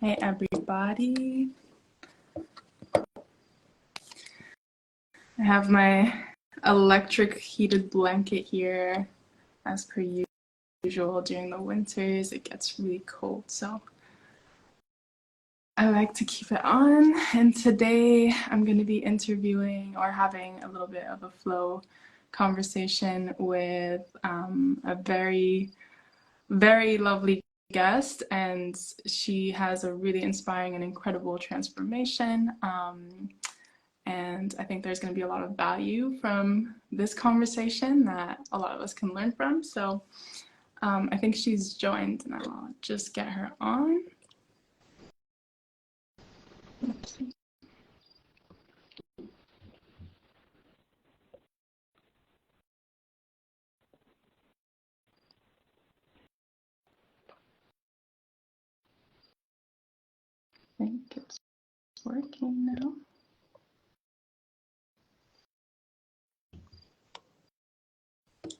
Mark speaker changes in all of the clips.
Speaker 1: Hey everybody. I have my electric heated blanket here. As per usual, during the winters it gets really cold, so I like to keep it on. And today I'm going to be interviewing or having a little bit of a flow conversation with a very, very lovely guest, and she has a really inspiring and incredible transformation. And I think there's going to be a lot of value from this conversation that a lot of us can learn from. So I think she's joined, and I'll just get her on. I think it's working now.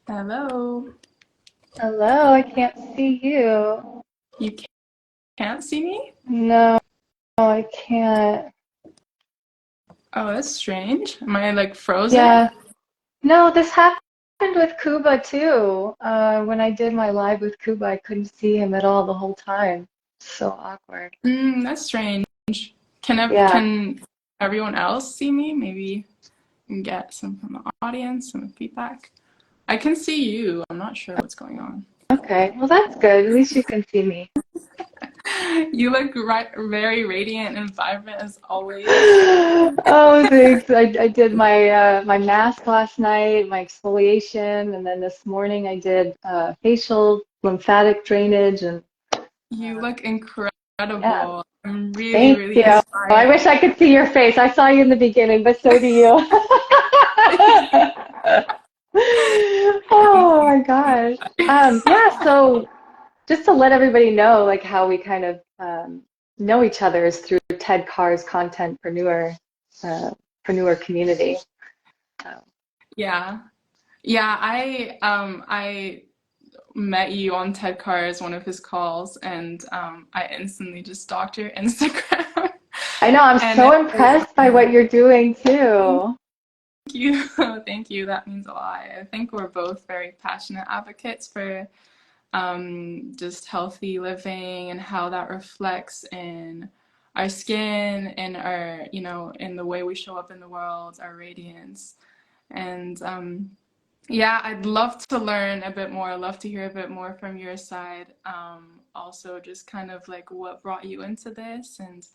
Speaker 1: Hello.
Speaker 2: Hello, I can't see you.
Speaker 1: You can't see me?
Speaker 2: No, I can't.
Speaker 1: Oh, that's strange. Am I like frozen?
Speaker 2: Yeah, no, this happened with Kuba too. When I did my live with Kuba, I couldn't see him at all the whole time. So awkward.
Speaker 1: That's strange.
Speaker 2: Yeah.
Speaker 1: Can everyone else see me? Maybe you can get some from the audience, some feedback. I can see you. I'm not sure what's going on.
Speaker 2: Okay. Well, that's good. At least you can see me.
Speaker 1: You look very radiant and vibrant as always.
Speaker 2: Oh, thanks. I did my mask last night, my exfoliation, and then this morning I did facial lymphatic drainage and
Speaker 1: You look
Speaker 2: yeah.
Speaker 1: incredible. I'm really,
Speaker 2: Thank
Speaker 1: really
Speaker 2: you. I
Speaker 1: inspired.
Speaker 2: wish I could see your face. I saw you in the beginning, but so do you.
Speaker 1: Thank
Speaker 2: Oh
Speaker 1: you.
Speaker 2: my gosh. Yeah, so just to let everybody know, like how we kind of know each other is through Ted Carr's contentpreneur preneur community. So,
Speaker 1: Yeah. Yeah, I met you on Ted Carr's one of his calls, and I instantly just stalked your Instagram.
Speaker 2: I know I'm
Speaker 1: And
Speaker 2: so impressed by what you're doing
Speaker 1: thank
Speaker 2: too.
Speaker 1: you. Thank you. That means a lot. I think we're both very passionate advocates for just healthy living and how that reflects in our skin and our, in the way we show up in the world, our radiance. And yeah, I'd love to learn a bit more. I'd love to hear a bit more from your side. Also, just kind of like what brought you into this and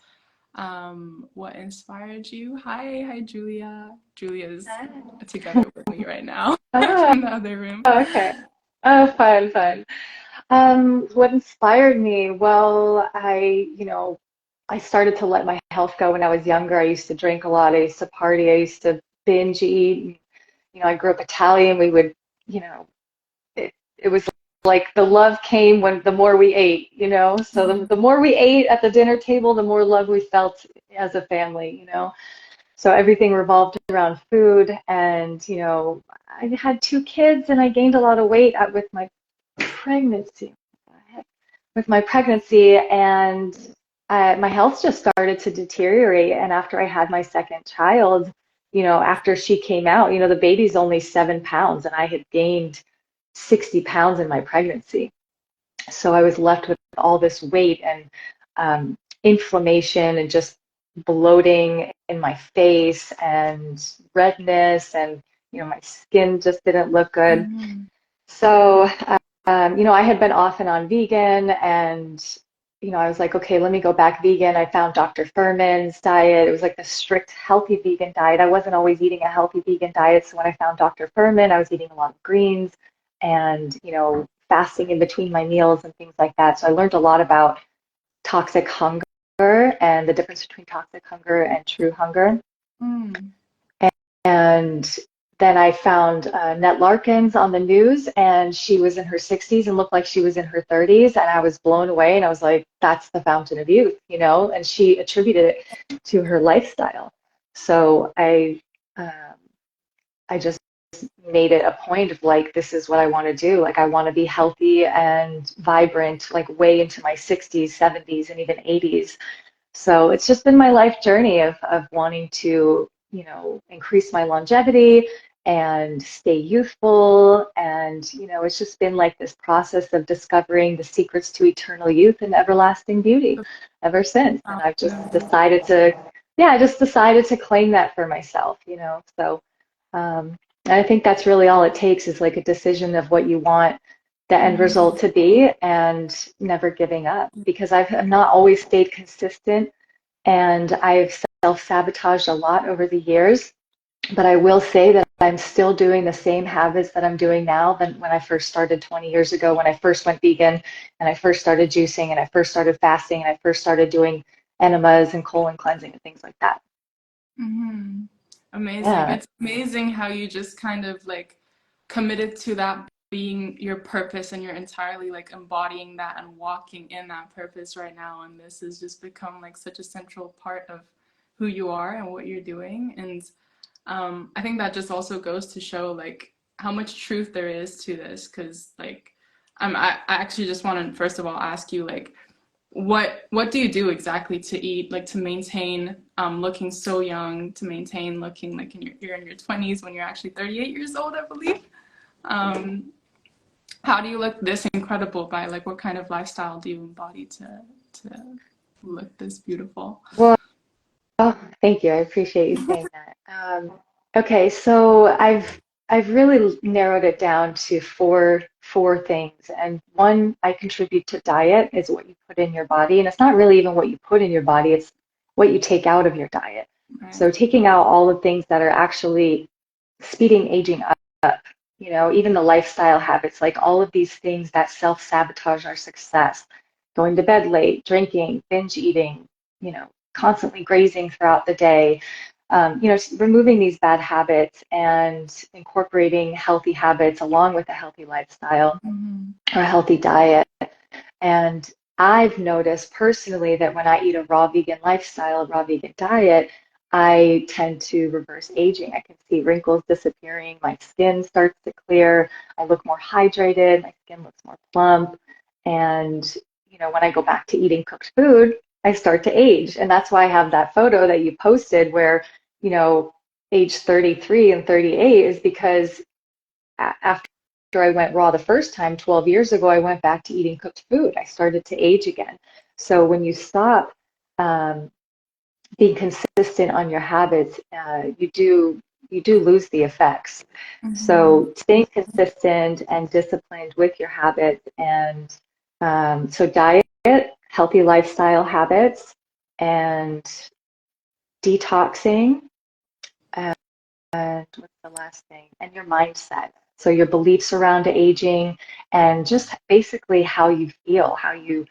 Speaker 1: what inspired you. Hi, Julia. Julia's together with me right now
Speaker 2: Oh,
Speaker 1: from the other room.
Speaker 2: okay. Oh, fun, fun. What inspired me? Well, I started to let my health go when I was younger. I used to drink a lot. I used to party. I used to binge eat. I grew up Italian. We would, you know, it was like the love came when the more we ate. So the more we ate at the dinner table, the more love we felt as a family. So everything revolved around food. And, I had two kids and I gained a lot of weight with my pregnancy. With my pregnancy, and my health just started to deteriorate. And after I had my second child, after she came out, the baby's only 7 pounds, and I had gained 60 pounds in my pregnancy. So I was left with all this weight and inflammation and just bloating in my face and redness, and my skin just didn't look good.
Speaker 1: Mhm.
Speaker 2: So, I had been off and on vegan, and, I was like, okay, let me go back vegan. I found Dr. Furman's diet. It was like the strict healthy vegan diet. I wasn't always eating a healthy vegan diet. So when I found Dr. Furman, I was eating a lot of greens and, fasting in between my meals and things like that. So I learned a lot about toxic hunger and the difference between toxic hunger and true hunger.
Speaker 1: Mm.
Speaker 2: And then I found Ned Larkins on the news, and she was in her 60s and looked like she was in her 30s. And I was blown away. And I was like, that's the fountain of youth. And she attributed it to her lifestyle. So um, I just made it a point of like, this is what I want to do. Like, I want to be healthy and vibrant, like way into my 60s, 70s, and even 80s. So it's just been my life journey of wanting to, increase my longevity and stay youthful. And, it's just been like this process of discovering the secrets to eternal youth and everlasting beauty ever since. And I've just decided to, yeah, I just decided to claim that for myself. So, and I think that's really all it takes is like a decision of what you want the end result to be and never giving up because I've not always stayed consistent and I've self-sabotaged a lot over the years. But I will say that I'm still doing the same habits that I'm doing now than when I first started 20 years ago, when I first went vegan and I first started juicing and I first started fasting and I first started doing enemas and colon cleansing and things like that.
Speaker 1: Hmm. Amazing.
Speaker 2: Yeah.
Speaker 1: It's amazing how you just kind of like committed to that being your purpose and you're entirely like embodying that and walking in that purpose right now. And this has just become like such a central part of who you are and what you're doing. And I think that just also goes to show like how much truth there is to this. Because like I actually just want to first of all ask you like what do you do exactly to eat like to maintain looking so young, to maintain looking like you're in your 20s when you're actually 38 years old, I believe. um, how do you look this incredible by like what kind of lifestyle do you embody to look this beautiful?
Speaker 2: Well, thank you. I appreciate you saying that. Okay, so I've really narrowed it down to four things, and one I contribute to diet is what you put in your body, and it's not really even what you put in your body; it's what you take out of your diet.
Speaker 1: Right.
Speaker 2: So taking out all the things that are actually speeding aging up, even the lifestyle habits, like all of these things that self-sabotage our success, going to bed late, drinking, binge eating, constantly grazing throughout the day, removing these bad habits and incorporating healthy habits along with a healthy lifestyle
Speaker 1: Mm-hmm.
Speaker 2: or a healthy diet. And I've noticed personally that when I eat a raw vegan lifestyle, a raw vegan diet, I tend to reverse aging. I can see wrinkles disappearing, my skin starts to clear, I look more hydrated, my skin looks more plump. And, when I go back to eating cooked food, I start to age. And that's why I have that photo that you posted where, age 33 and 38 is because after I went raw the first time 12 years ago, I went back to eating cooked food. I started to age again. So when you stop um, being consistent on your habits, you do lose the effects.
Speaker 1: Mm-hmm.
Speaker 2: So staying consistent and disciplined with your habits, and so diet, healthy lifestyle habits, and detoxing. And what's the last thing? And your mindset. So your beliefs around aging and just basically how you feel, how you,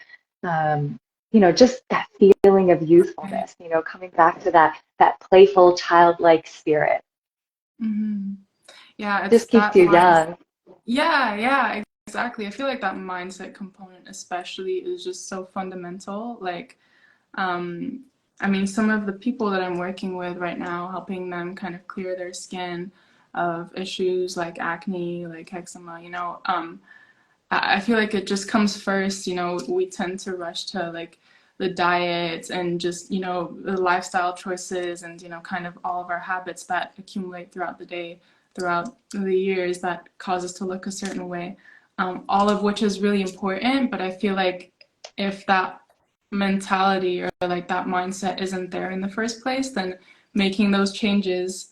Speaker 2: just that feeling of
Speaker 1: Right.
Speaker 2: youthfulness, coming back to that playful, childlike spirit.
Speaker 1: Mm-hmm. Yeah, it's
Speaker 2: Just keeps
Speaker 1: that
Speaker 2: you
Speaker 1: mind.
Speaker 2: young.
Speaker 1: Yeah, yeah, exactly. I feel like that mindset component especially is just so fundamental. Like, um, I mean, some of the people that I'm working with right now, helping them kind of clear their skin of issues like acne, like eczema, I feel like it just comes first. We tend to rush to like the diet and just, the lifestyle choices and, kind of all of our habits that accumulate throughout the day, throughout the years that cause us to look a certain way. All of which is really important, but I feel like if that mentality or like that mindset isn't there in the first place, then making those changes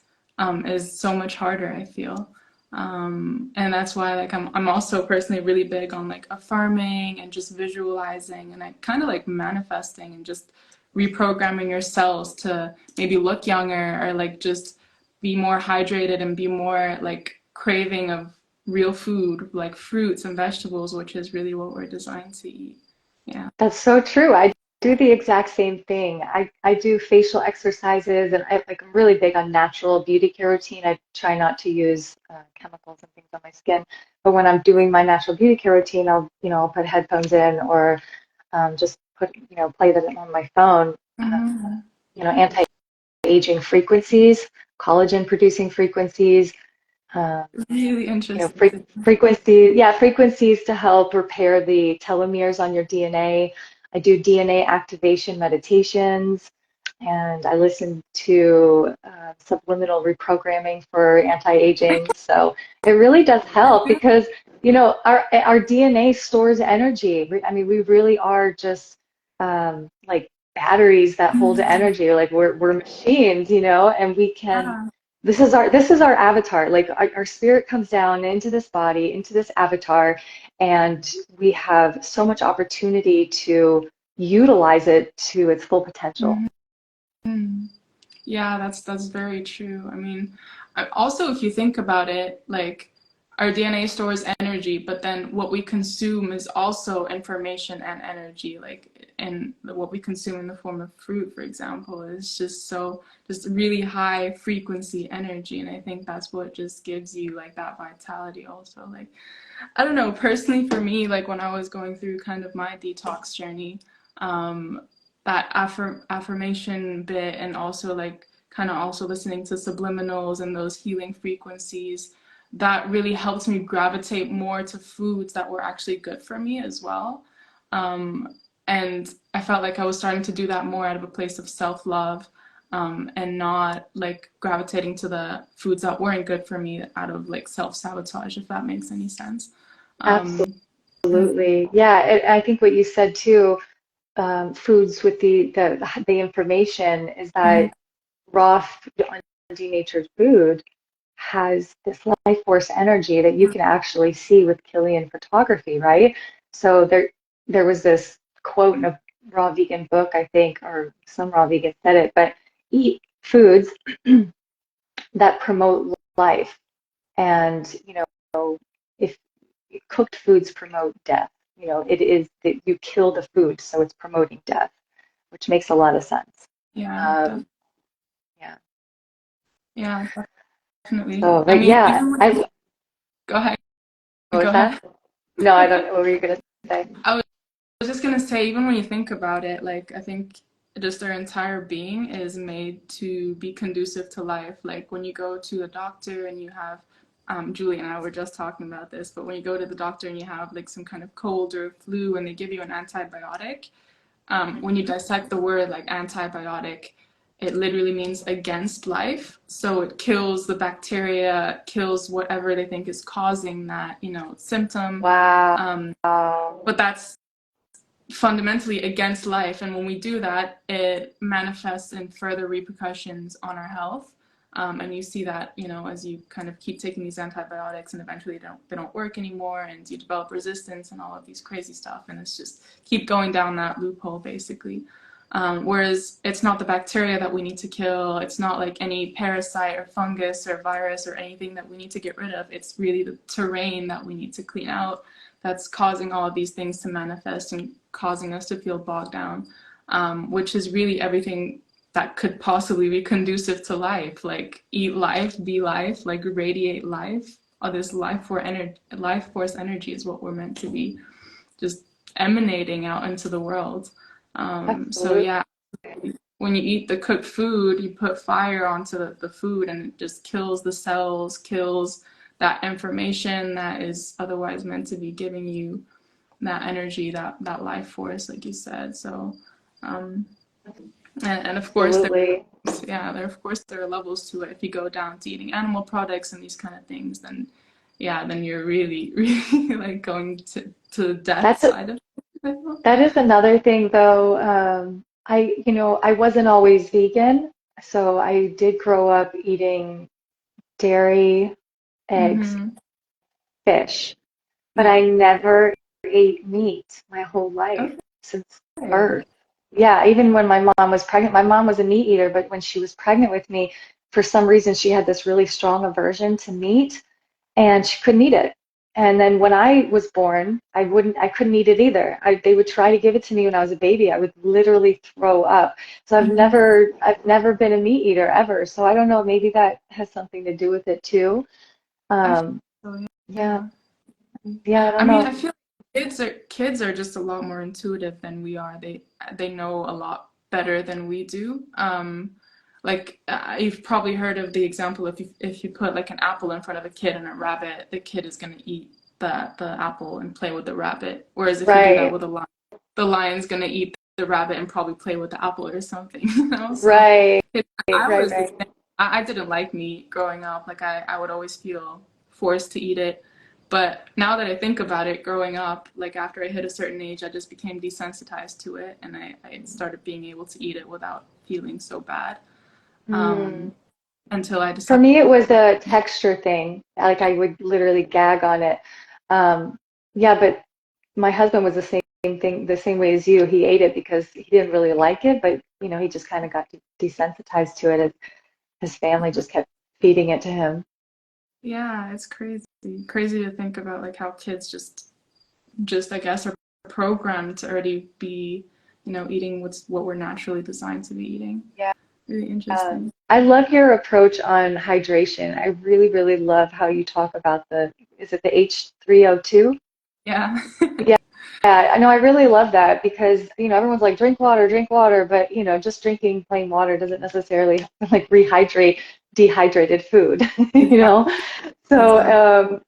Speaker 1: is so much harder, I feel. And that's why like I'm also personally really big on like affirming and just visualizing and like kind of like manifesting and just reprogramming your cells to maybe look younger or like just be more hydrated and be more like craving of real food like fruits and vegetables, which is really what we're designed to eat. Yeah.
Speaker 2: That's so true. I do the exact same thing. I do facial exercises and I'm really big on natural beauty care routine. I try not to use chemicals and things on my skin. But when I'm doing my natural beauty care routine, I'll put headphones in or just play them on my phone.
Speaker 1: Mm-hmm.
Speaker 2: Anti-aging frequencies, collagen producing frequencies, Um,
Speaker 1: Really
Speaker 2: you know,
Speaker 1: interesting.
Speaker 2: frequencies, yeah, frequencies to help repair the telomeres on your DNA. I do DNA activation meditations, and I listen to subliminal reprogramming for anti-aging. So it really does help because, you know, our DNA stores energy. I mean, we really are just like batteries that hold energy. Like we're machines, you know, and we can
Speaker 1: Yeah.
Speaker 2: this is our avatar. Like our spirit comes down into this body, into this avatar, and we have so much opportunity to utilize it to its full potential.
Speaker 1: Mhm. Yeah, that's very true. I mean, also if you think about it, like our DNA stores energy, but then what we consume is also information and energy. Like, and what we consume in the form of fruit, for example, is just really high frequency energy. And I think that's what just gives you like that vitality also. Like, I don't know, personally for me, like when I was going through kind of my detox journey, um, that affirmation bit and also like kind of also listening to subliminals and those healing frequencies, that really helped me gravitate more to foods that were actually good for me as well. Um, and I felt like I was starting to do that more out of a place of self-love, and not like gravitating to the foods that weren't good for me out of like self-sabotage, if that makes any sense. Um,
Speaker 2: Absolutely. Yeah, I think what you said too, foods with the information is that raw, denatured food has this life force energy that you can actually see with Killian photography, right? So there was this quote in a raw vegan book, I think, or some raw vegan said it, but eat foods that promote life. And, you know, if cooked foods promote death, you know, it is that you kill the food, so it's promoting death, which makes a lot of sense.
Speaker 1: yeah,
Speaker 2: Um, yeah.
Speaker 1: yeah, definitely.
Speaker 2: So,
Speaker 1: I
Speaker 2: but
Speaker 1: mean,
Speaker 2: yeah,
Speaker 1: even when,
Speaker 2: I,
Speaker 1: go ahead,
Speaker 2: what
Speaker 1: go
Speaker 2: was
Speaker 1: ahead.
Speaker 2: that? No, I don't know what were you gonna say.
Speaker 1: I was just gonna say, even when you think about it, like I think just our entire being is made to be conducive to life. Like when you go to a doctor and you have, Julie and I were just talking about this, but when you go to the doctor and you have like some kind of cold or flu and they give you an antibiotic, when you dissect the word like antibiotic, it literally means against life. So it kills the bacteria, kills whatever they think is causing that, symptom.
Speaker 2: Wow.
Speaker 1: Um, but that's fundamentally against life. And when we do that, it manifests in further repercussions on our health. And you see that, as you kind of keep taking these antibiotics and eventually they don't work anymore and you develop resistance and all of these crazy stuff. And it's just keep going down that loophole basically. Whereas it's not the bacteria that we need to kill. It's not like any parasite or fungus or virus or anything that we need to get rid of. It's really the terrain that we need to clean out that's causing all of these things to manifest and causing us to feel bogged down, which is really everything that could possibly be conducive to life, like eat life, be life, like radiate life. All this life force energy is what we're meant to be, just emanating out into the world. So
Speaker 2: Absolutely.
Speaker 1: yeah, when you eat the cooked food, you put fire onto the food and it just kills the cells, kills that information that is otherwise meant to be giving you that energy, that life force, like you said. So, um, and of course,
Speaker 2: Absolutely.
Speaker 1: there are levels to it. If you go down to eating animal products and these kind of things, then yeah, then you're really, really like going to the death
Speaker 2: That's a,
Speaker 1: side of it.
Speaker 2: that is another thing though. I wasn't always vegan, so I did grow up eating dairy, eggs,
Speaker 1: Mm-hmm.
Speaker 2: fish, but
Speaker 1: Yeah.
Speaker 2: I never ate meat my whole life since
Speaker 1: Okay.
Speaker 2: birth. Yeah, even when my mom was pregnant, my mom was a meat eater, but when she was pregnant with me, for some reason she had this really strong aversion to meat and she couldn't eat it. And then when I was born, I couldn't eat it either. They would try to give it to me when I was a baby. I would literally throw up. So
Speaker 1: Mm-hmm.
Speaker 2: I've never been a meat eater ever. So I don't know, maybe that has something to do with it too.
Speaker 1: I feel
Speaker 2: Um,
Speaker 1: so,
Speaker 2: yeah,
Speaker 1: yeah.
Speaker 2: yeah, I
Speaker 1: I
Speaker 2: don't
Speaker 1: mean,
Speaker 2: know.
Speaker 1: I feel like kids are just a lot more intuitive than we are. They know a lot better than we do. like you've probably heard of the example, if you put like an apple in front of a kid and a rabbit, the kid is going to eat the apple and play with the rabbit. Whereas if you do that
Speaker 2: Right,
Speaker 1: with a lion, the lion's going to eat the rabbit and probably play with the apple or something, you know? So
Speaker 2: right,
Speaker 1: I
Speaker 2: right,
Speaker 1: was the
Speaker 2: right.
Speaker 1: same. I didn't like meat growing up. Like I would always feel forced to eat it. But now that I think about it, growing up, like after I hit a certain age, I just became desensitized to it, and I started being able to eat it without feeling so bad.
Speaker 2: Hmm.
Speaker 1: Um, until I
Speaker 2: For
Speaker 1: decided,
Speaker 2: me, it was a texture thing. Like I would literally gag on it. Um, yeah, but my husband was the same thing, the same way as you. He ate it because he didn't really like it, but he just kind of got desensitized to it as his family just kept feeding it to him.
Speaker 1: yeah, it's crazy, crazy to think about like how kids just I guess are programmed to already be, eating what we're naturally designed to be eating.
Speaker 2: Yeah.
Speaker 1: Really interesting.
Speaker 2: I love your approach on hydration. I really, really love how you talk about is it the H3O2?
Speaker 1: Yeah.
Speaker 2: Yeah, I know. I really love that because, everyone's like, drink water, but, just drinking plain water doesn't necessarily like rehydrate dehydrated food, you
Speaker 1: Exactly.
Speaker 2: know? So,
Speaker 1: Exactly.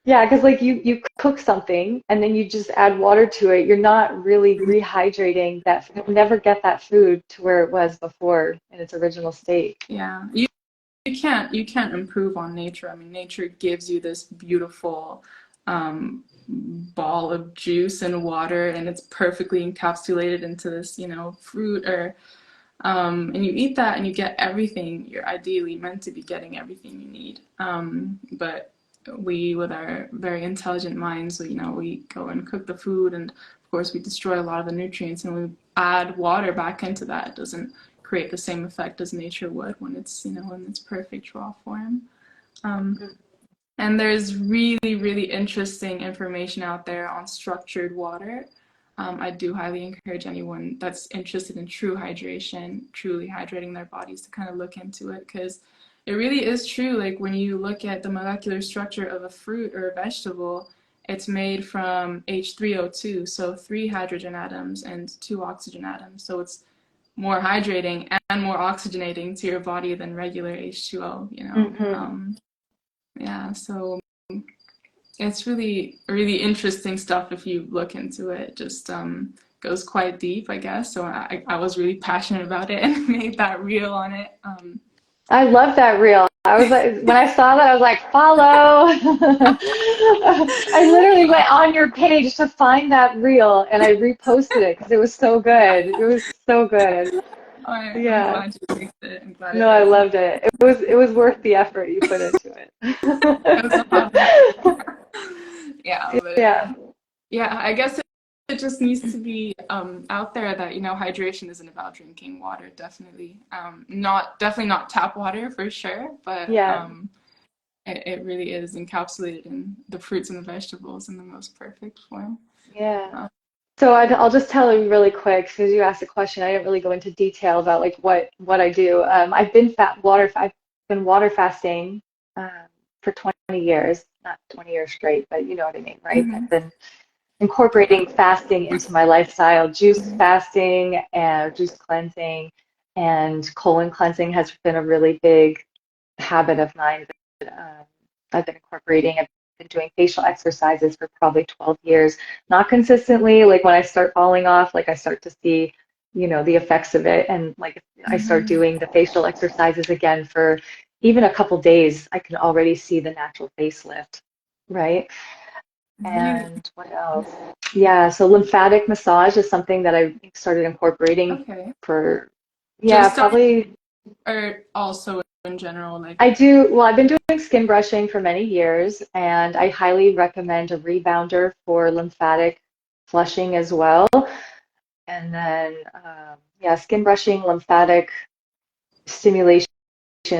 Speaker 2: yeah, because like you cook something and then you just add water to it, you're not really rehydrating that. You'll never get that food to where it was before in its original state.
Speaker 1: Yeah. You can't improve on nature. I mean, nature gives you this beautiful ball of juice and water, and it's perfectly encapsulated into this, fruit or and you eat that and you get everything you're ideally meant to be getting everything you need. But we, with our very intelligent minds, we go and cook the food, and of course we destroy a lot of the nutrients, and we add water back into that. It doesn't create the same effect as nature would when it's in its perfect raw form. Um, and there's really, really interesting information out there on structured water. I do highly encourage anyone that's interested in true hydration, truly hydrating their bodies, to kind of look into it, because it really is true. Like when you look at the molecular structure of a fruit or a vegetable, it's made from H3O2, so three hydrogen atoms and two oxygen atoms. So it's more hydrating and more oxygenating to your body than regular H2O,
Speaker 2: Hmm.
Speaker 1: Yeah, so it's really, really interesting stuff if you look into it. Just goes quite deep, I guess. So I was really passionate about it and made that reel on it.
Speaker 2: I love that reel. I was like, when I saw that, I was like, follow. I literally went on your page to find that reel and I reposted it because it was so good. It was so good.
Speaker 1: I'm
Speaker 2: Yeah.
Speaker 1: glad you liked it. I'm glad
Speaker 2: No,
Speaker 1: it
Speaker 2: I
Speaker 1: resonated.
Speaker 2: loved it. It was worth the effort you put into
Speaker 1: It was a lot of work.
Speaker 2: it.
Speaker 1: Yeah, but
Speaker 2: Yeah.
Speaker 1: yeah, I guess it just needs to be out there that hydration isn't about drinking water. Definitely, definitely not tap water for sure, but
Speaker 2: Yeah.
Speaker 1: it really is encapsulated in the fruits and the vegetables in the most perfect form.
Speaker 2: Yeah.
Speaker 1: Uh,
Speaker 2: So I'll just tell you really quick because you asked a question. I didn't really go into detail about like what I do. I've been water fasting um, for 20 years, not 20 years straight, but you know what I mean, right? I've
Speaker 1: mhm,
Speaker 2: been incorporating fasting into my lifestyle. Juice fasting and juice cleansing and colon cleansing has been a really big habit of mine that I've been incorporating. I've been doing facial exercises for probably 12 years, not consistently. Like when I start falling off, like I start to see, the effects of it. And like I start
Speaker 1: mhm.
Speaker 2: doing the facial exercises again for even a couple days, I can already see the natural facelift, right?
Speaker 1: Really?
Speaker 2: And what else? Yeah, so lymphatic massage is something that I started incorporating
Speaker 1: Okay.
Speaker 2: for, yeah,
Speaker 1: Just starting,
Speaker 2: probably.
Speaker 1: or also in general, like.
Speaker 2: I've been doing skin brushing for many years, and I highly recommend a rebounder for lymphatic flushing as well. And then, yeah, skin brushing, lymphatic stimulation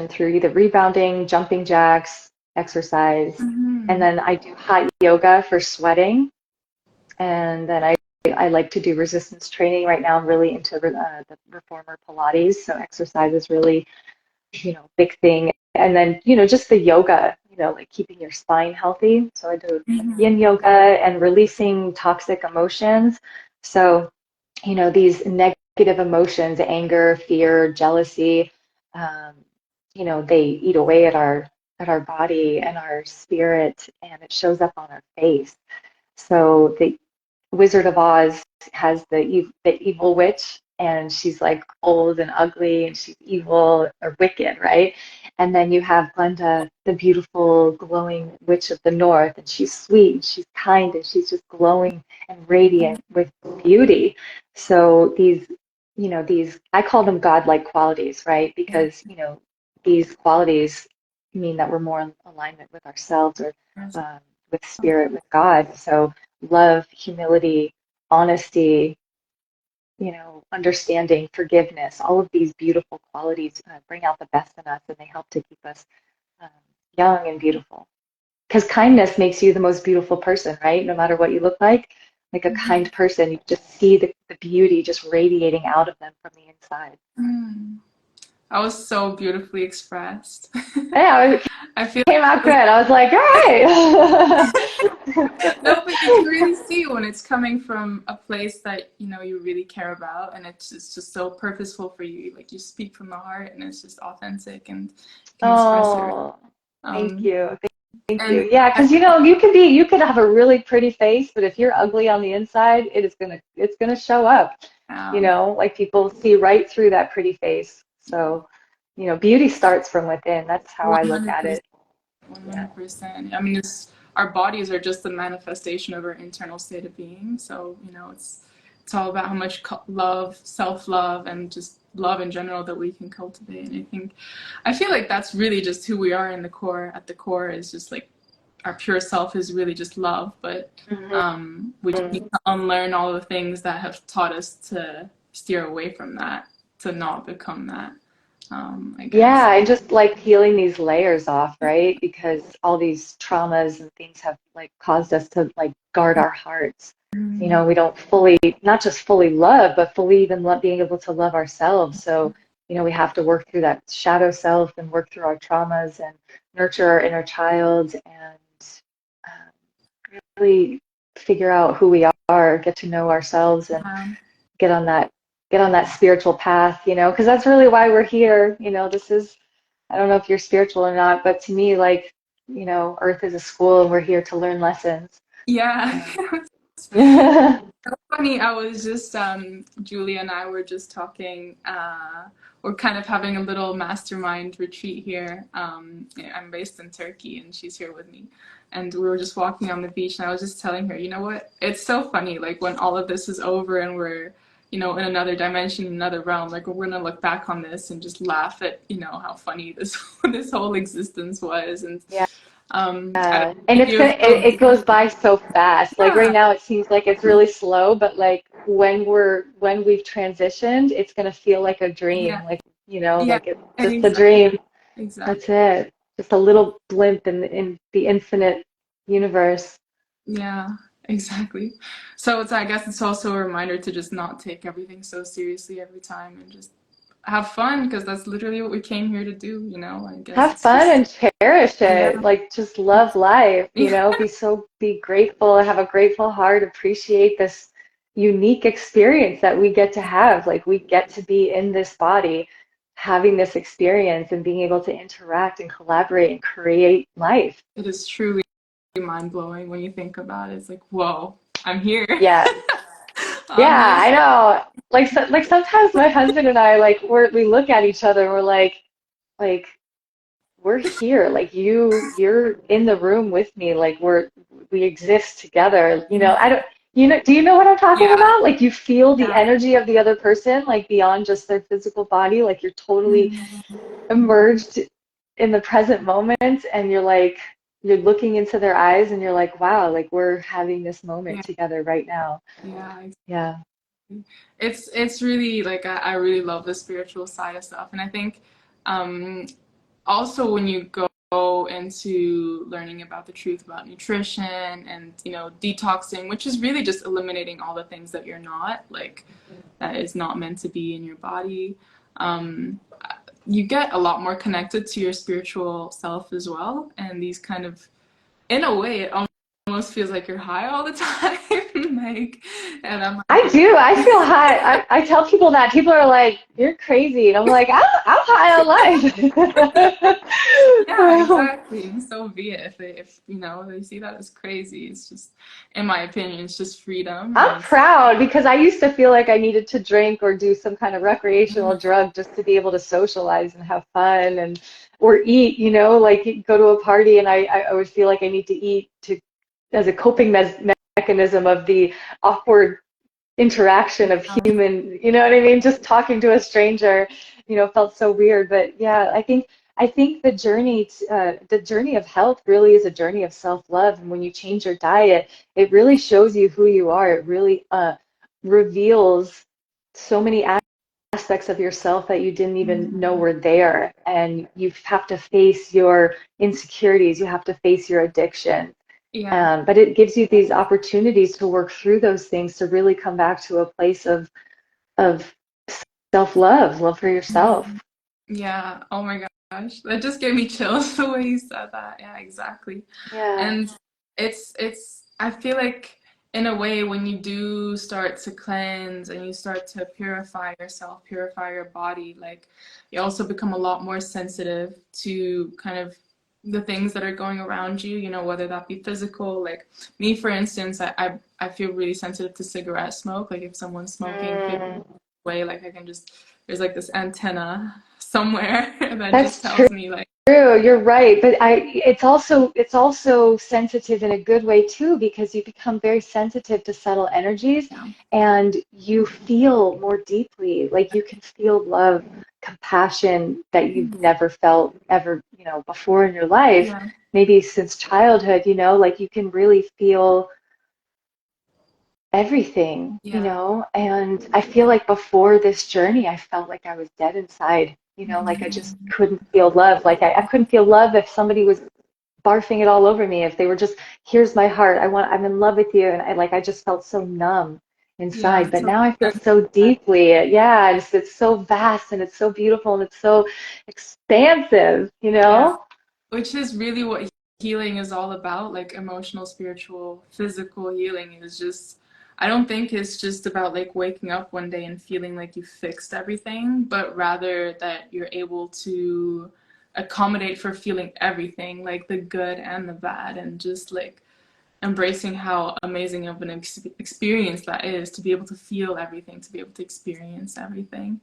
Speaker 2: through either rebounding, jumping jacks, exercise. And
Speaker 1: Mhm.
Speaker 2: then I do hot yoga for sweating. And then I like to do resistance training right now. I'm really into the reformer Pilates. So exercise is really, big thing. And then, just the yoga, like keeping your spine healthy. So I do
Speaker 1: Mhm.
Speaker 2: yin yoga and releasing toxic emotions. So, these negative emotions, anger, fear, jealousy, um, you know, they eat away at our body and our spirit, and it shows up on our face. So the Wizard of Oz has the evil witch, and she's like old and ugly, and she's evil or wicked, right? And then you have Glenda, the beautiful, glowing witch of the north, and she's sweet and she's kind and she's just glowing and radiant with beauty. So these I call them godlike qualities, right?
Speaker 1: Yeah.
Speaker 2: Because, these qualities mean that we're more in alignment with ourselves or um, with spirit, with God. So love, humility, honesty, understanding, forgiveness, all of these beautiful qualities bring out the best in us, and they help to keep us um, young and beautiful. Because kindness makes you the most beautiful person, right? No matter what you look like. Like a kind person, you just see the beauty just radiating out of them from the inside.
Speaker 1: Mm. That was so beautifully expressed.
Speaker 2: Yeah, it
Speaker 1: I feel
Speaker 2: came out good.
Speaker 1: like,
Speaker 2: I was like, all
Speaker 1: no, but you can
Speaker 2: right.
Speaker 1: really see when it's coming from a place that you really care about, and it's just so purposeful for you. Like you speak from the heart, and it's just authentic, and you can express it.
Speaker 2: Oh, thank
Speaker 1: Um,
Speaker 2: you. Thank you.
Speaker 1: and
Speaker 2: Yeah,
Speaker 1: I,
Speaker 2: because you could have a really pretty face, but if you're ugly on the inside, it's gonna show up.
Speaker 1: um,
Speaker 2: Like people see right through that pretty face. So, beauty starts from within. That's how I look at
Speaker 1: 100%.
Speaker 2: it. Yeah.
Speaker 1: 100%. I mean, our bodies are just the manifestation of our internal state of being. So, it's all about how much love, self-love, and just love in general that we can cultivate. And I feel like that's really just who we are in the core. At the core is just like our pure self is really just love. But we just need
Speaker 2: Mhm.
Speaker 1: to unlearn all the things that have taught us to steer away from that, to not become that. I guess.
Speaker 2: Yeah, and just like peeling these layers off, right? Because all these traumas and things have like caused us to like guard our hearts. We don't fully, not just fully love, but fully even love, being able to love ourselves. So, we have to work through that shadow self and work through our traumas and nurture our inner child and really figure out who we are, get to know ourselves and
Speaker 1: Um,
Speaker 2: get on that get on that spiritual path, because that's really why we're here. This is, I don't know if you're spiritual or not, but to me, like, Earth is a school and we're here to learn lessons.
Speaker 1: yeah.
Speaker 2: Um,
Speaker 1: Funny, I was just Julia and I were just talking. We're kind of having a little mastermind retreat here. I'm based in Turkey, and she's here with me. And we were just walking on the beach, and I was just telling her, you know what? It's so funny. Like when all of this is over, and we're, in another dimension, another realm. Like we're gonna look back on this and just laugh at, how funny this this whole existence was. And
Speaker 2: yeah.
Speaker 1: I don't
Speaker 2: And
Speaker 1: think
Speaker 2: it's
Speaker 1: you
Speaker 2: gonna it
Speaker 1: feel.
Speaker 2: goes by so fast. Like right
Speaker 1: Yeah,
Speaker 2: now it seems like it's really slow, but like when we've transitioned, it's gonna feel like a dream.
Speaker 1: yeah,
Speaker 2: Like,
Speaker 1: yeah,
Speaker 2: like it's just a
Speaker 1: exactly.
Speaker 2: dream.
Speaker 1: Exactly.
Speaker 2: That's it. Just a little blimp in the infinite universe.
Speaker 1: Yeah, exactly. So I guess it's also a reminder to just not take everything so seriously every time and just have fun because that's literally what we came here to do. I guess
Speaker 2: Have
Speaker 1: it's
Speaker 2: fun
Speaker 1: just,
Speaker 2: and cherish
Speaker 1: yeah.
Speaker 2: it. Like just love life, be grateful, have a grateful heart, appreciate this unique experience that we get to have. Like we get to be in this body, having this experience and being able to interact and collaborate and create life.
Speaker 1: It is truly mind blowing when you think about it. It's like, whoa, I'm here
Speaker 2: Yeah.
Speaker 1: on
Speaker 2: Yeah,
Speaker 1: this.
Speaker 2: I know. Like sometimes my husband and I we look at each other and we're like we're here. Like you're in the room with me. Like we exist together. I don't, do you know what I'm talking
Speaker 1: Yeah,
Speaker 2: about? Like you feel the
Speaker 1: yeah.
Speaker 2: energy of the other person, like beyond just their physical body. Like you're totally
Speaker 1: Mm,
Speaker 2: immersed in the present moment and you're looking into their eyes and you're like, wow, like we're having this moment
Speaker 1: yeah,
Speaker 2: together right now.
Speaker 1: yeah.
Speaker 2: Yeah.
Speaker 1: It's really like I really love the spiritual side of stuff, and I think um, also when you go into learning about the truth about nutrition and detoxing, which is really just eliminating all the things that you're not, like that is not meant to be in your body, um, you get a lot more connected to your spiritual self as well, and these kind of, in a way, it almost feels like you're high all the time. like, and I'm
Speaker 2: I
Speaker 1: like,
Speaker 2: do. I feel high. I tell people that. People are like, "You're crazy," and I'm like, I'm high on
Speaker 1: yeah,
Speaker 2: life.
Speaker 1: exactly. And so be it. If they see that as crazy, it's just, in my opinion, it's just freedom, and
Speaker 2: I'm
Speaker 1: it's
Speaker 2: proud because I used to feel like I needed to drink or do some kind of recreational drug just to be able to socialize and have fun and or eat, like go to a party and I would feel like I need to eat to as a coping mechanism of the awkward interaction of
Speaker 1: yeah,
Speaker 2: human, you know what I mean? Just talking to a stranger, felt so weird. But yeah, I think the journey of health really is a journey of self-love. And when you change your diet, it really shows you who you are. It really reveals so many aspects of yourself that you didn't even know
Speaker 1: mhm,
Speaker 2: were there. And you have to face your insecurities. You have to face your addiction,
Speaker 1: yeah,
Speaker 2: but it gives you these opportunities to work through those things to really come back to a place of self-love, love for yourself.
Speaker 1: mhm. Yeah. Oh my gosh, that just gave me chills the way you said that. Yeah, exactly.
Speaker 2: Yeah.
Speaker 1: And it's I feel like in a way when you do start to cleanse and you start to purify yourself, purify your body, like you also become a lot more sensitive to kind of the things that are going around you, whether that be physical, like me for instance, I feel really sensitive to cigarette smoke. Like if someone's smoking 50
Speaker 2: Mm,
Speaker 1: away, like I can just there's like this antenna somewhere that just
Speaker 2: that's true.
Speaker 1: tells me like
Speaker 2: You're right, but it's also sensitive in a good way too because you become very sensitive to subtle energies
Speaker 1: yeah,
Speaker 2: and you feel more deeply, like you can feel love, compassion that you've never felt ever, before in your life,
Speaker 1: yeah,
Speaker 2: maybe since childhood, like you can really feel everything,
Speaker 1: yeah.
Speaker 2: and I feel like before this journey, I felt like I was dead inside, like I just
Speaker 1: Mhm.
Speaker 2: couldn't feel love. Like I couldn't feel love if somebody was barfing it all over me, if they were just, here's my heart, I'm in love with you. And I just felt so numb
Speaker 1: Yeah,
Speaker 2: inside. But
Speaker 1: so
Speaker 2: now I feel
Speaker 1: that's
Speaker 2: so deeply. Yeah, it's so vast and it's so beautiful and it's so expansive, you
Speaker 1: yeah,
Speaker 2: know?
Speaker 1: which is really what healing is all about, like emotional, spiritual, physical healing is just I don't think it's just about like waking up one day and feeling like you fixed everything, but rather that you're able to accommodate for feeling everything, like the good and the bad, and just like embracing how amazing of an experience that is to be able to feel everything, to be able to experience everything.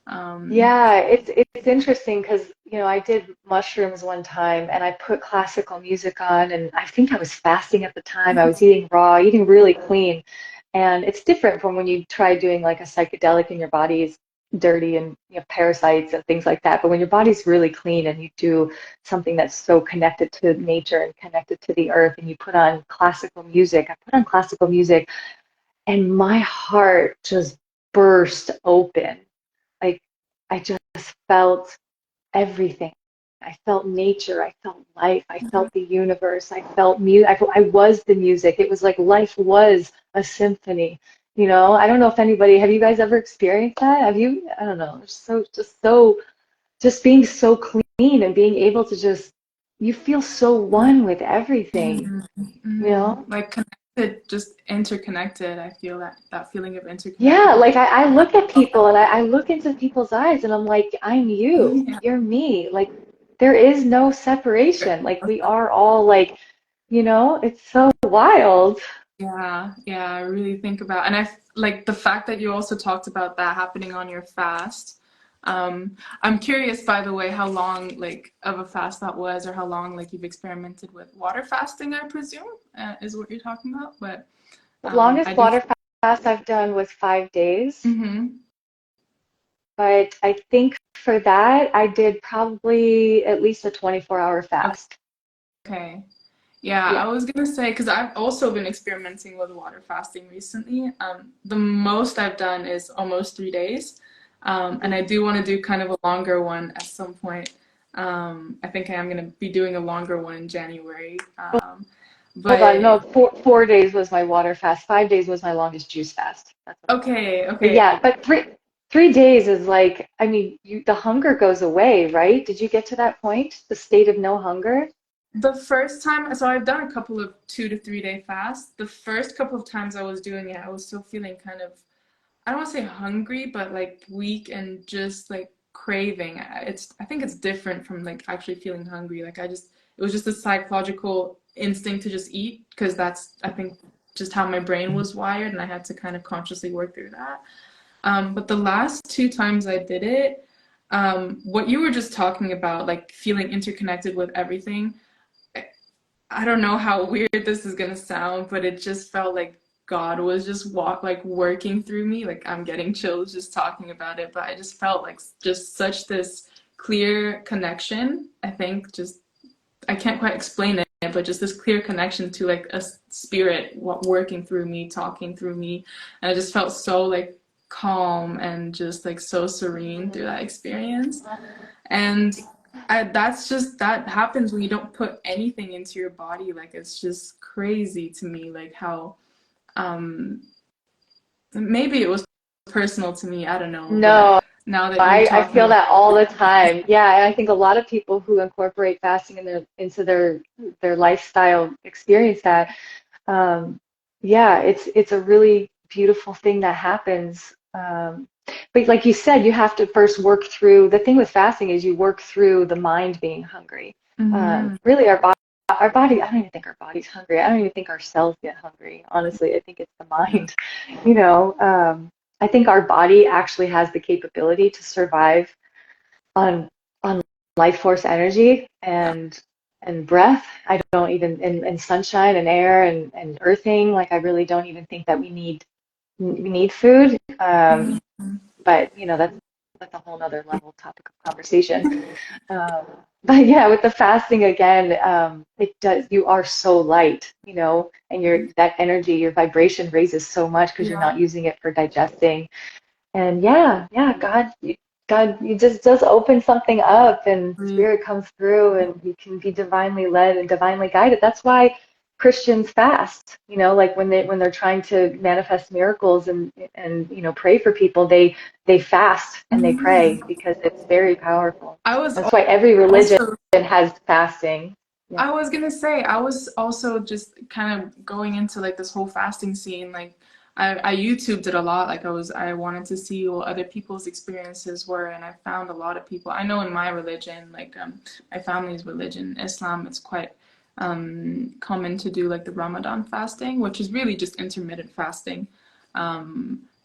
Speaker 1: Um,
Speaker 2: Yeah, it's interesting because, I did mushrooms one time and I put classical music on and I think I was fasting at the time. I was eating raw, eating really clean. And it's different from when you try doing like a psychedelic and your body is dirty and you have parasites and things like that. But when your body's really clean and you do something that's so connected to nature and connected to the earth and you put on classical music, I put on classical music and my heart just burst open. Like I just felt everything. I felt nature. I felt life. I felt the universe. I felt music. I was the music. It was like life was a symphony. I don't know if anybody, have you guys ever experienced that? Have you? I don't know. Just being so clean and being able to you feel so one with everything,
Speaker 1: mhm,
Speaker 2: you know?
Speaker 1: like connected, just interconnected. I feel that feeling of
Speaker 2: Yeah,
Speaker 1: interconnectedness.
Speaker 2: like I look at people and I look into people's eyes and I'm like, I'm you,
Speaker 1: Yeah.
Speaker 2: you're me. Like there is no separation. Like we are all like, it's so wild.
Speaker 1: Yeah, yeah, I really think about, and like the fact that you also talked about that happening on your fast. I'm curious, by the way, how long like of a fast that was, or how long like you've experimented with water fasting, I presume, is what you're talking about. But
Speaker 2: The
Speaker 1: I
Speaker 2: longest
Speaker 1: do.
Speaker 2: water fast I've done was 5 days,
Speaker 1: Mm-hmm.
Speaker 2: but I think for that I did probably at least a 24-hour fast.
Speaker 1: Okay. Yeah, I
Speaker 2: Yeah.
Speaker 1: was gonna say because I've also been experimenting with water fasting recently. The most I've done is almost 3 days, and I
Speaker 2: Mhm.
Speaker 1: do want to do kind of a longer one at some point. I think I am gonna be doing a longer one in January.
Speaker 2: Hold on,
Speaker 1: But
Speaker 2: no, four days was my water fast. 5 days was my longest juice fast. That's what I meant.
Speaker 1: okay,
Speaker 2: But
Speaker 1: okay.
Speaker 2: yeah, but three days is like, I mean, the hunger goes away, right? Did you get to that point, the state of no hunger?
Speaker 1: The first time, so I've done a couple of 2 to 3 day fasts. The first couple of times I was doing it, I was still feeling kind of, I don't want to say hungry, but like weak and just like craving. I think it's different from like actually feeling hungry. Like it was just a psychological instinct to just eat because that's, I think, just how my brain was wired, and I had to kind of consciously work through that. But the last 2 times I did it, what you were just talking about, like feeling interconnected with everything, I don't know how weird this is gonna sound, but it just felt like God was just working through me. Like I'm getting chills just talking about it, but I just felt like just such this clear connection. I think just I can't quite explain it, but just this clear connection to like a spirit working through me, talking through me, and I just felt so like calm and just like so serene through that experience. And that's just that happens when you don't put anything into your body. Like it's just crazy to me, like how um maybe it was personal to me. I don't know, but
Speaker 2: No,
Speaker 1: now that you're
Speaker 2: I
Speaker 1: talking
Speaker 2: feel
Speaker 1: about
Speaker 2: that all the time. Yeah, and I think a lot of people who incorporate fasting in into their lifestyle experience that. Um, yeah, it's a really beautiful thing that happens. But like you said, you have to first work through the thing with fasting is you work through the mind being hungry.
Speaker 1: hmm
Speaker 2: Really, our body. I don't even think our body's hungry. I don't even think our cells get hungry. Honestly, I think it's the mind. You know, I think our body actually has the capability to survive on on life force energy and breath. I don't even and sunshine and air and earthing. Like I really don't even think that we need food. But you know that's a whole nother level topic of conversation. Um, but yeah, with the fasting again, it does. You are so light, you know, and your that energy, your vibration raises so much because you're
Speaker 1: yeah.
Speaker 2: not using it for digesting and yeah, yeah, God, you just does open something up, and Spirit comes through, and you can be divinely led and divinely guided. That's why Christians fast. You know, like when they're trying to manifest miracles and you know pray for people, they fast and they pray because it's very powerful.
Speaker 1: I was
Speaker 2: That's why every religion
Speaker 1: also
Speaker 2: has fasting. Yeah.
Speaker 1: I was gonna say, I was also just kind of going into like this whole fasting scene. Like, I YouTubed it a lot. Like, I wanted to see what other people's experiences were, and I found a lot of people. I know in my religion, like, my family's religion, Islam, it's quite common to do like the Ramadan fasting, which is really just intermittent fasting.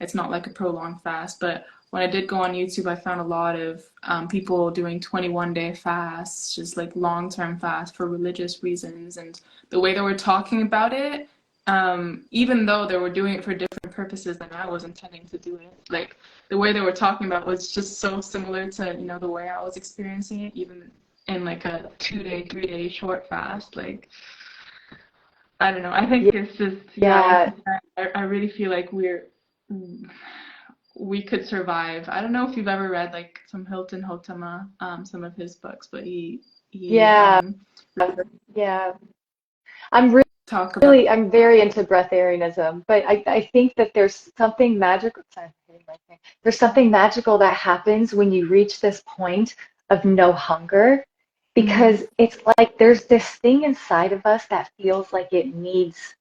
Speaker 1: It's not like a prolonged fast, but when I did go on YouTube, I found a lot of people doing 21-day fasts, just like long-term fasts for religious reasons. And the way they were talking about it, even though they were doing it for different purposes than I was intending to do it, like the way they were talking about was just so similar to, the way I was experiencing it, even in like a 2 day, 3 day short fast. Like, I don't know. I think it's just, yeah, like
Speaker 2: Yeah,
Speaker 1: you said, I really feel like we could survive. I don't know if you've ever read like some Hilton Hotema, some of his books, but he
Speaker 2: yeah, yeah. I'm
Speaker 1: talk about.
Speaker 2: really, I'm very into breatharianism, but I think that there's something magical. Sorry, I'm hitting my thing. There's something magical that happens when you reach this point of no hunger,
Speaker 1: Mhm,
Speaker 2: because it's like there's this thing inside of us that feels like it needs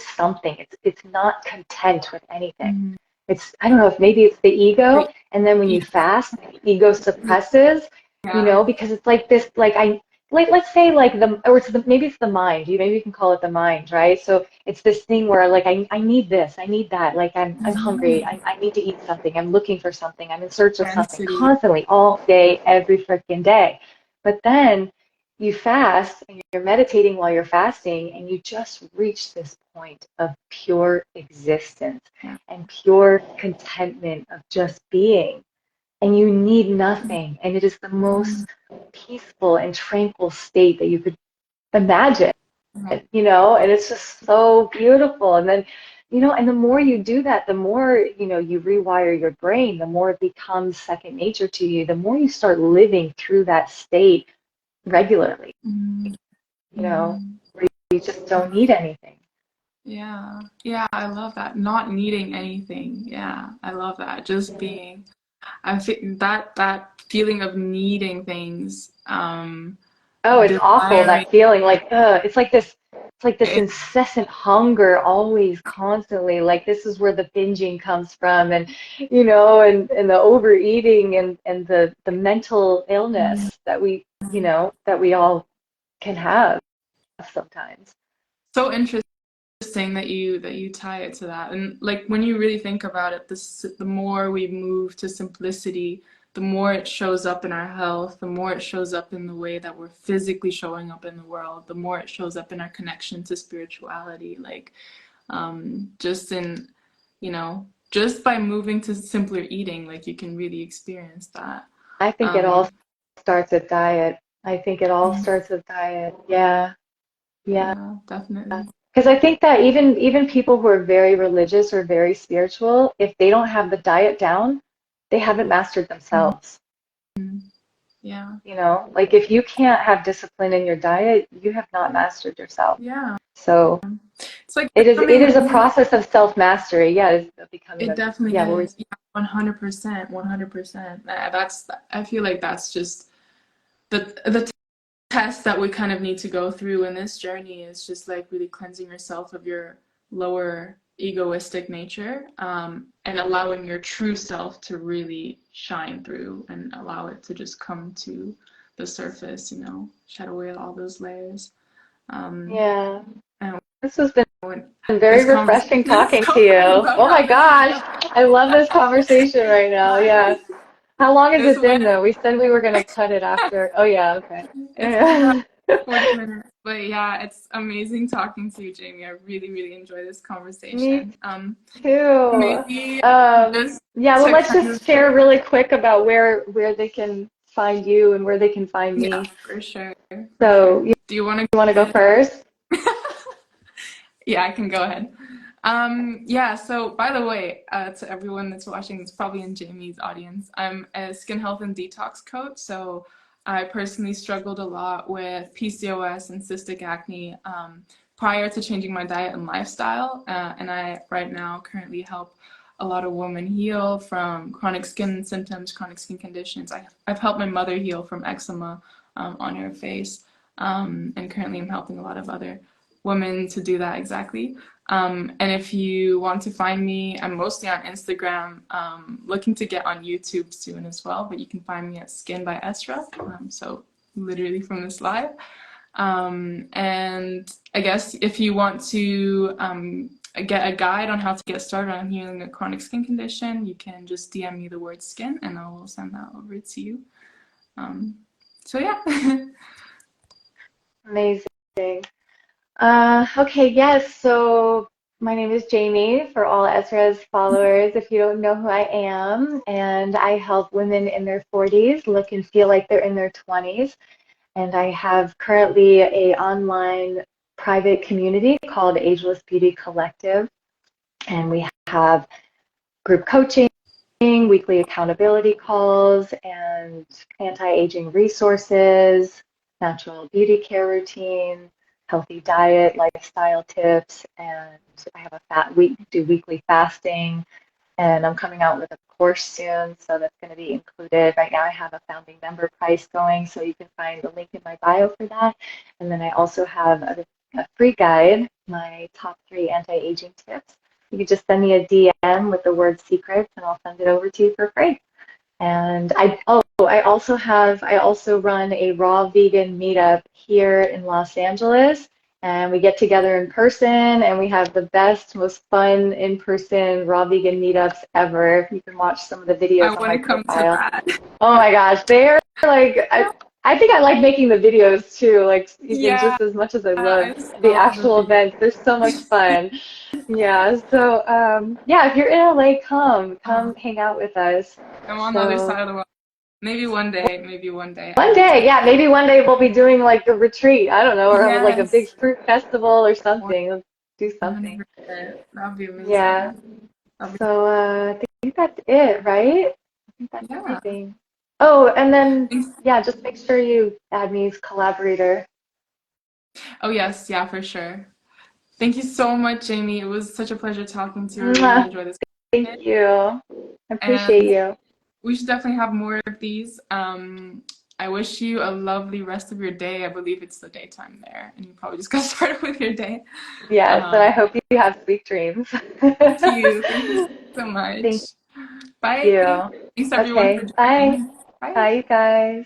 Speaker 2: something. It's not content with anything.
Speaker 1: mhm.
Speaker 2: It's I don't know if maybe it's the ego,
Speaker 1: The
Speaker 2: and then when you fast, the ego suppresses, you
Speaker 1: yeah.
Speaker 2: know, because it's like this like let's say like the or it's the maybe it's the mind. Maybe you can call it the mind, right? So it's this thing where like I need this, I need that, like I'm hungry,
Speaker 1: Mhm.
Speaker 2: I need to eat something, I'm looking for something, I'm in search of something
Speaker 1: Density.
Speaker 2: constantly, all day, every freaking day. But then you fast and you're meditating while you're fasting and you just reach this point of pure existence
Speaker 1: Yeah.
Speaker 2: and pure contentment of just being. And you need nothing. And it is the
Speaker 1: Mhm.
Speaker 2: most peaceful and tranquil state that you could imagine,
Speaker 1: Yeah.
Speaker 2: you know? And it's just so beautiful. And then, you know, and the more you do that, the more, you know, you rewire your brain, the more it becomes second nature to you, the more you start living through that state regularly,
Speaker 1: Mhm.
Speaker 2: you know,
Speaker 1: Mhm.
Speaker 2: where you just don't need anything.
Speaker 1: Yeah. Yeah, I love that. Not needing anything. Yeah, I love that. Just being. I think that feeling of needing things.
Speaker 2: Oh, it's awful,
Speaker 1: desiring
Speaker 2: that feeling like, it's like this
Speaker 1: it.
Speaker 2: incessant hunger, always, constantly. Like this is where the binging comes from, and and the overeating, and the mental illness that that we all can have sometimes.
Speaker 1: So interesting that you tie it to that. And like when you really think about it, the more we move to simplicity, the more it shows up in our health, the more it shows up in the way that we're physically showing up in the world, the more it shows up in our connection to spirituality. Like just in, just by moving to simpler eating, like you can really experience that.
Speaker 2: I think it all
Speaker 1: Um,
Speaker 2: starts with diet. I think it all
Speaker 1: mhm,
Speaker 2: starts with diet. Yeah, yeah.
Speaker 1: yeah, definitely.
Speaker 2: Because I think that even people who are very religious or very spiritual, if they don't have the diet down, they haven't mastered
Speaker 1: Mhm.
Speaker 2: themselves.
Speaker 1: Yeah,
Speaker 2: Like if you can't have discipline in your diet, you have not mastered yourself.
Speaker 1: yeah.
Speaker 2: So
Speaker 1: It's like
Speaker 2: it
Speaker 1: becoming
Speaker 2: is a process of self-mastery. Yeah, it's becoming
Speaker 1: It
Speaker 2: a
Speaker 1: definitely
Speaker 2: yeah, what were
Speaker 1: is. Yeah, 100%, 100%. That's I feel like that's just the test that we kind of need to go through in this journey is just like really cleansing yourself of your lower egoistic nature, and allowing your true self to really shine through and allow it to just come to the surface, shed away all those layers.
Speaker 2: yeah.
Speaker 1: And
Speaker 2: This has been
Speaker 1: this
Speaker 2: very
Speaker 1: conversation
Speaker 2: refreshing
Speaker 1: is
Speaker 2: talking to
Speaker 1: going
Speaker 2: you.
Speaker 1: so
Speaker 2: Oh my
Speaker 1: well.
Speaker 2: gosh, I love this conversation right now. Yeah. How long has
Speaker 1: This
Speaker 2: it been
Speaker 1: went
Speaker 2: though? We said we were going to cut it after. Oh yeah, okay.
Speaker 1: It's been about
Speaker 2: Yeah.
Speaker 1: 40 minutes. But yeah, it's amazing talking to you, Jamie. I really, really enjoy this
Speaker 2: Me
Speaker 1: conversation.
Speaker 2: too.
Speaker 1: Maybe just
Speaker 2: Yeah, well,
Speaker 1: to
Speaker 2: let's
Speaker 1: kind
Speaker 2: just
Speaker 1: of,
Speaker 2: share really quick about where they can find you and where they can find
Speaker 1: yeah,
Speaker 2: me.
Speaker 1: for sure, for
Speaker 2: So,
Speaker 1: sure.
Speaker 2: you
Speaker 1: Do you want to
Speaker 2: want to
Speaker 1: go
Speaker 2: go
Speaker 1: ahead?
Speaker 2: first?
Speaker 1: Yeah, I can go ahead. Yeah, so by the way, to everyone that's watching, it's probably in Jamie's audience. I'm a skin health and detox coach, so I personally struggled a lot with PCOS and cystic acne prior to changing my diet and lifestyle. And I right now currently help a lot of women heal from chronic skin symptoms, chronic skin conditions. I've helped my mother heal from eczema on her face, and currently I'm helping a lot of other women to do that exactly. And if you want to find me, I'm mostly on Instagram, looking to get on YouTube soon as well, but you can find me at Skin by Esra. So literally from this live. And I guess if you want to get a guide on how to get started on healing a chronic skin condition, you can just DM me the word skin and I will send that over to you. Um, so yeah.
Speaker 2: Amazing. Okay, yes. So my name is Jamie for all Ezra's followers, if you don't know who I am, and I help women in their 40s look and feel like they're in their 20s. And I have currently a online private community called Ageless Beauty Collective, and we have group coaching, weekly accountability calls, and anti-aging resources, natural beauty care routine, healthy diet, lifestyle tips, and I have a fat week, do weekly fasting, and I'm coming out with a course soon, so that's going to be included. Right now I have a founding member price going, so you can find the link in my bio for that. And then I also have a free guide, my top 3 anti-aging tips. You can just send me a DM with the word secrets and I'll send it over to you for free. And I also run a raw vegan meetup here in Los Angeles, and we get together in person and we have the best, most fun in-person raw vegan meetups ever. You can watch some of the
Speaker 1: I
Speaker 2: videos on
Speaker 1: want
Speaker 2: my
Speaker 1: to come to
Speaker 2: profile.
Speaker 1: that.
Speaker 2: Oh my gosh, they're like I think I like making the videos too, like even
Speaker 1: Yeah,
Speaker 2: just as much as I love
Speaker 1: I
Speaker 2: the
Speaker 1: saw the
Speaker 2: actual
Speaker 1: video.
Speaker 2: events. They're so much fun. Yeah, so yeah, if you're in LA, come
Speaker 1: Oh,
Speaker 2: hang out with us.
Speaker 1: I'm on the other
Speaker 2: So
Speaker 1: side of the world. Maybe one day I
Speaker 2: one
Speaker 1: will
Speaker 2: day,
Speaker 1: check.
Speaker 2: yeah, maybe one day we'll be doing like a retreat. I don't know, or have like a big
Speaker 1: Yes,
Speaker 2: fruit festival or something. Let's do something.
Speaker 1: 100%. That would be
Speaker 2: Yeah.
Speaker 1: amazing. That'd
Speaker 2: So I think that's it, right? I think
Speaker 1: be,
Speaker 2: that's
Speaker 1: yeah.
Speaker 2: everything. Oh, and then
Speaker 1: Thanks.
Speaker 2: yeah, just make sure you add me as collaborator.
Speaker 1: Oh, yes, yeah, for sure. Thank you so much, Jamie. It was such a pleasure talking to you. I really
Speaker 2: Mwah.
Speaker 1: enjoyed this.
Speaker 2: Thank you. I appreciate
Speaker 1: And
Speaker 2: you.
Speaker 1: we should definitely have more of these. I wish you a lovely rest of your day. I believe it's the daytime there, and you probably just got started with your day.
Speaker 2: Yes, and I
Speaker 1: Um,
Speaker 2: hope you have sweet dreams.
Speaker 1: Thank you. Thank you so much.
Speaker 2: Thank
Speaker 1: Bye.
Speaker 2: you.
Speaker 1: Thanks everyone for
Speaker 2: Okay, bye.
Speaker 1: joining. Bye.
Speaker 2: Bye, you guys.